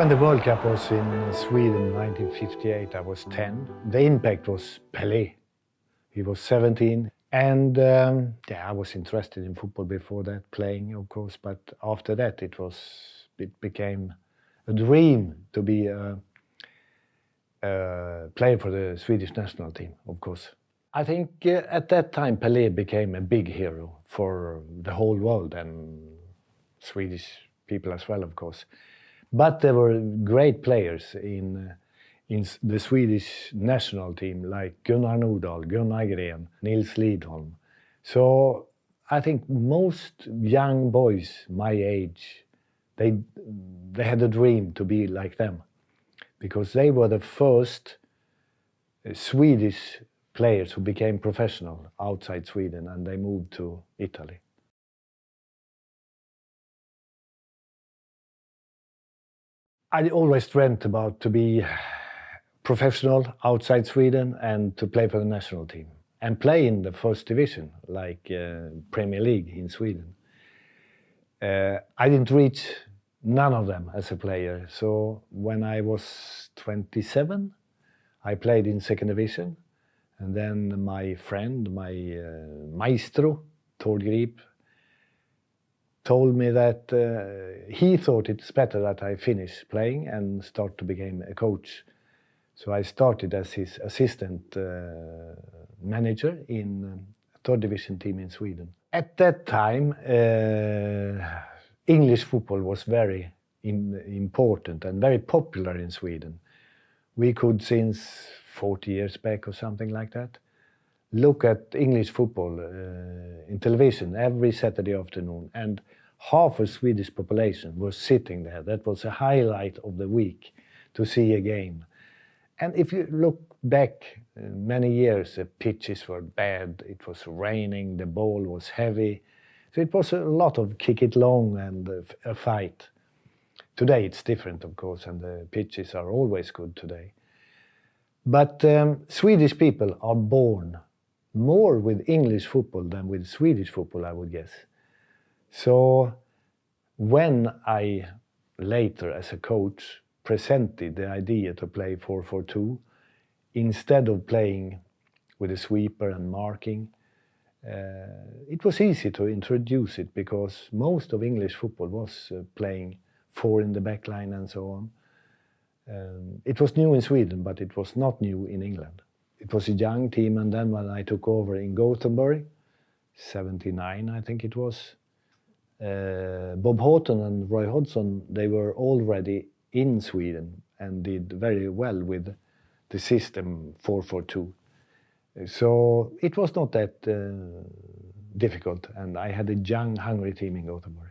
when the World Cup was in Sweden in 1958, I was 10. The impact was Pelé. He was 17. And I was interested in football before that, playing, of course. But after that, it became a dream to be a player for the Swedish national team, of course. I think at that time, Pelé became a big hero for the whole world and Swedish people as well, of course. But there were great players in the Swedish national team, like Gunnar Nordahl, Gunnar Gren, Nils Lidholm. So I think most young boys my age, they had a dream to be like them, because they were the first Swedish players who became professional outside Sweden, and they moved to Italy. I always dreamt about to be professional outside Sweden and to play for the national team and play in the first division, like Premier League in Sweden. I didn't reach none of them as a player. So when I was 27, I played in second division. And then my friend, my maestro, Tord Grip, told me that he thought it's better that I finish playing and start to become a coach. So I started as his assistant manager in a third division team in Sweden. At that time, English football was very important and very popular in Sweden. We could, since 40 years back or something like that, look at English football in television every Saturday afternoon, and half of Swedish population was sitting there. That was a highlight of the week, to see a game. And if you look back many years, the pitches were bad, it was raining, the ball was heavy. So it was a lot of kick it long and a fight. Today it's different, of course, and the pitches are always good today. But Swedish people are born more with English football than with Swedish football, I would guess. So when I later, as a coach, presented the idea to play 4-4-2, instead of playing with a sweeper and marking, it was easy to introduce it, because most of English football was playing four in the back line and so on. It was new in Sweden, but it was not new in England. It was a young team, and then when I took over in Gothenburg, 79 I think it was, Bob Houghton and Roy Hodgson, they were already in Sweden and did very well with the system 4-4-2. So it was not that difficult, and I had a young, hungry team in Gothenburg.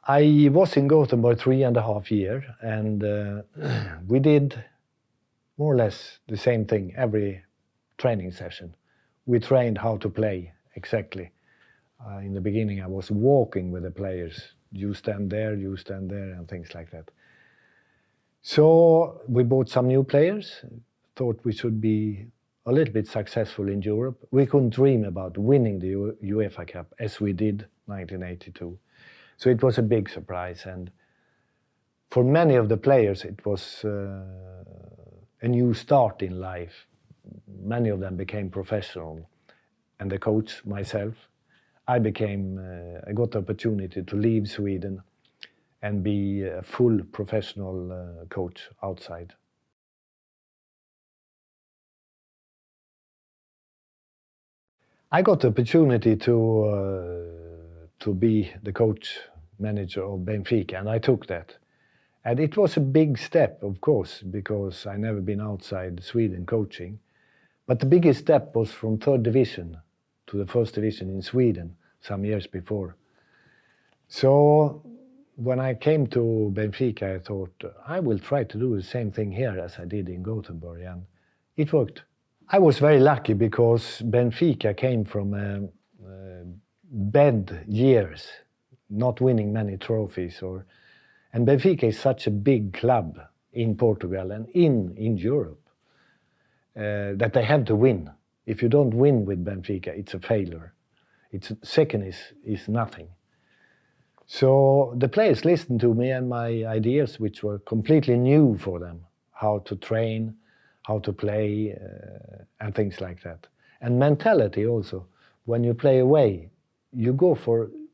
I was in Gothenburg 3.5 years, and we did more or less the same thing every training session. We trained how to play exactly. In the beginning, I was walking with the players. You stand there, and things like that. So we bought some new players, thought we should be a little bit successful in Europe. We couldn't dream about winning the UEFA Cup as we did 1982. So it was a big surprise, and for many of the players it was a new start in life. Many of them became professional, and the coach, myself, I got the opportunity to leave Sweden and be a full professional coach outside. I got the opportunity to be the coach manager of Benfica, and I took that. And it was a big step, of course, because I never been outside Sweden coaching. But the biggest step was from third division to the first division in Sweden some years before. So when I came to Benfica, I thought, I will try to do the same thing here as I did in Gothenburg, and it worked. I was very lucky because Benfica came from bad years, not winning many trophies, and Benfica is such a big club in Portugal and in Europe that they have to win. If you don't win with Benfica, it's a failure. Second is nothing. So the players listened to me and my ideas, which were completely new for them, how to train, how to play, and things like that. And mentality also. When you play away, you go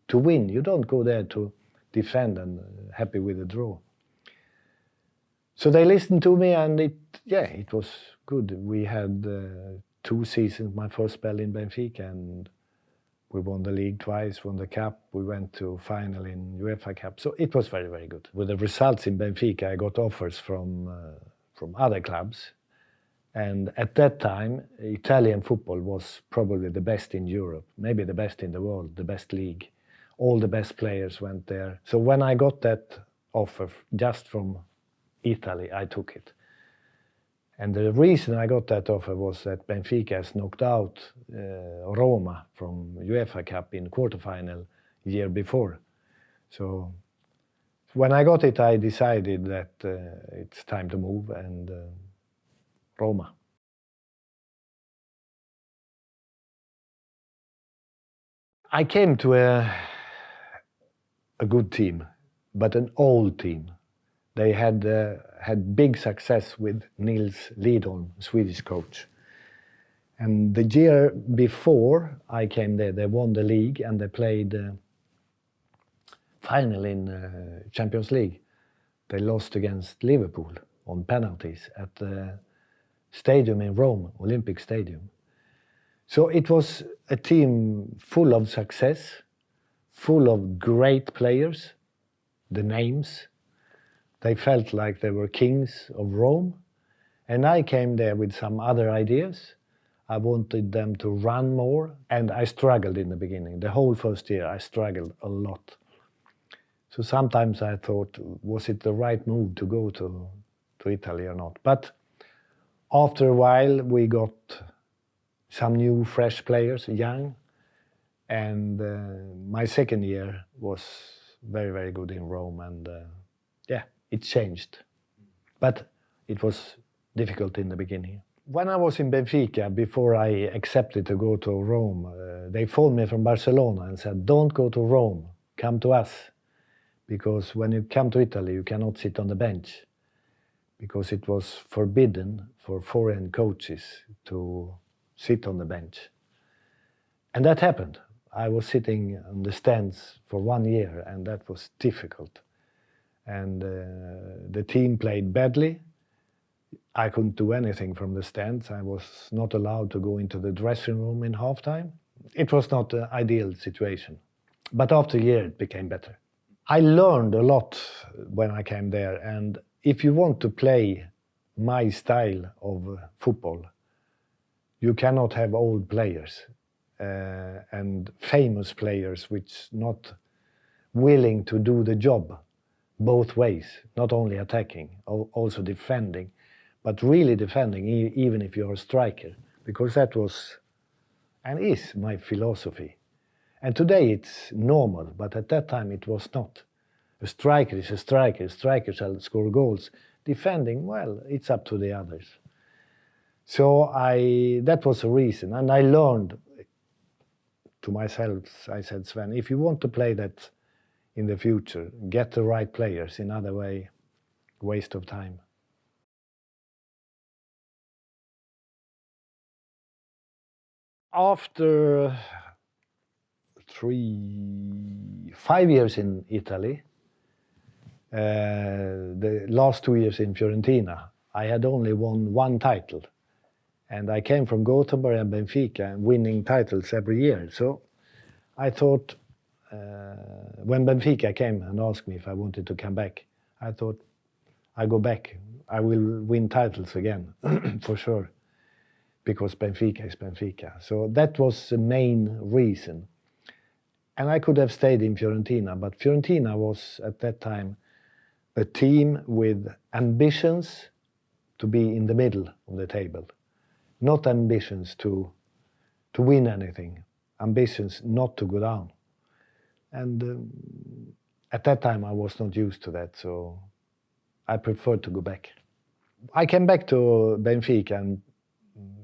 to win. You don't go there to defend and happy with a draw. So they listened to me, and it was good. We had 2 seasons, my first spell in Benfica, and we won the league twice, won the cup. We went to final in UEFA Cup. So it was very, very good. With the results in Benfica, I got offers from other clubs. And at that time, Italian football was probably the best in Europe, maybe the best in the world, the best league. All the best players went there. So when I got that offer just from Italy, I took it. And the reason I got that offer was that Benfica has knocked out Roma from UEFA Cup in quarterfinal year before. So when I got it, I decided that it's time to move, and Roma. I came to a good team, but an old team. They had big success with Nils Lidholm, Swedish coach. And the year before I came there, they won the league and they played final in Champions League. They lost against Liverpool on penalties at the stadium in Rome, Olympic Stadium. So it was a team full of success, full of great players, the names. They felt like they were kings of Rome. And I came there with some other ideas. I wanted them to run more, and I struggled in the beginning. The whole first year, I struggled a lot. So sometimes I thought, was it the right move to go to Italy or not? But after a while, we got some new, fresh players, young. And my second year was very, very good in Rome. And it changed. But it was difficult in the beginning. When I was in Benfica, before I accepted to go to Rome, they phoned me from Barcelona and said, don't go to Rome, come to us. Because when you come to Italy, you cannot sit on the bench. Because it was forbidden for foreign coaches to sit on the bench. And that happened. I was sitting on the stands for 1 year, and that was difficult. And the team played badly. I couldn't do anything from the stands. I was not allowed to go into the dressing room in halftime. It was not an ideal situation. But after a year, it became better. I learned a lot when I came there. And if you want to play my style of football, you cannot have old players and famous players which not willing to do the job both ways, not only attacking, also defending, but really defending even if you're a striker, because that was and is my philosophy. And today it's normal, but at that time it was not. A striker is a striker. A striker shall score goals. Defending, well, it's up to the others. So that was a reason. And I learned to myself, I said, Sven, if you want to play that in the future, get the right players. In other way, waste of time. After 5 years in Italy, the last 2 years in Fiorentina, I had only won 1 title. And I came from Gothenburg and Benfica, winning titles every year. So I thought, when Benfica came and asked me if I wanted to come back, I thought, I go back. I will win titles again, for sure, because Benfica is Benfica. So that was the main reason. And I could have stayed in Fiorentina, but Fiorentina was at that time a team with ambitions to be in the middle of the table, not ambitions to win anything, ambitions not to go down. And at that time I was not used to that, so I preferred to go back. I came back to Benfica and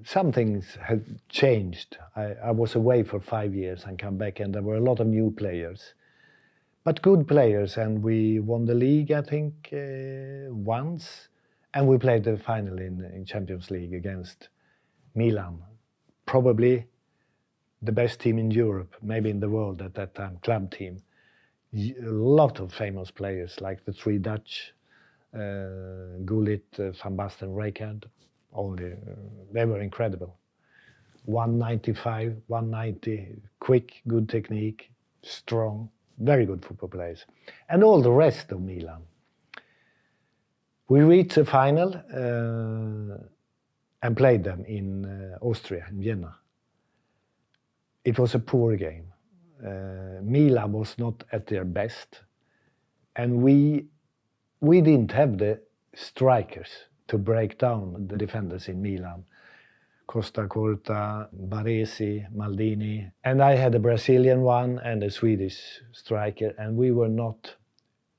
some things had changed. I was away for 5 years and come back, and there were a lot of new players. But good players, and we won the league, I think, once, and we played the final in Champions League against Milan, probably the best team in Europe, maybe in the world at that time, club team. A lot of famous players, like the three Dutch, Gullit, Van Basten, Rijkaard. They were incredible. 195, 190, quick, good technique, strong, very good football players. And all the rest of Milan. We reached the final and played them in Austria, in Vienna. It was a poor game. Milan was not at their best, and we didn't have the strikers to break down the defenders in Milan. Costa Curta, Baresi, Maldini, and I had a Brazilian one and a Swedish striker, and we were not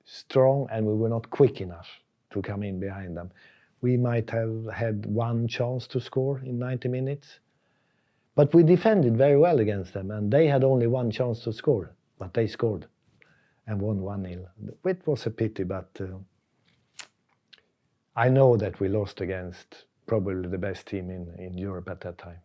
strong and we were not quick enough to come in behind them. We might have had one chance to score in 90 minutes, but we defended very well against them, and they had only one chance to score, but they scored and won 1-0. It was a pity, but I know that we lost against probably the best team in Europe at that time.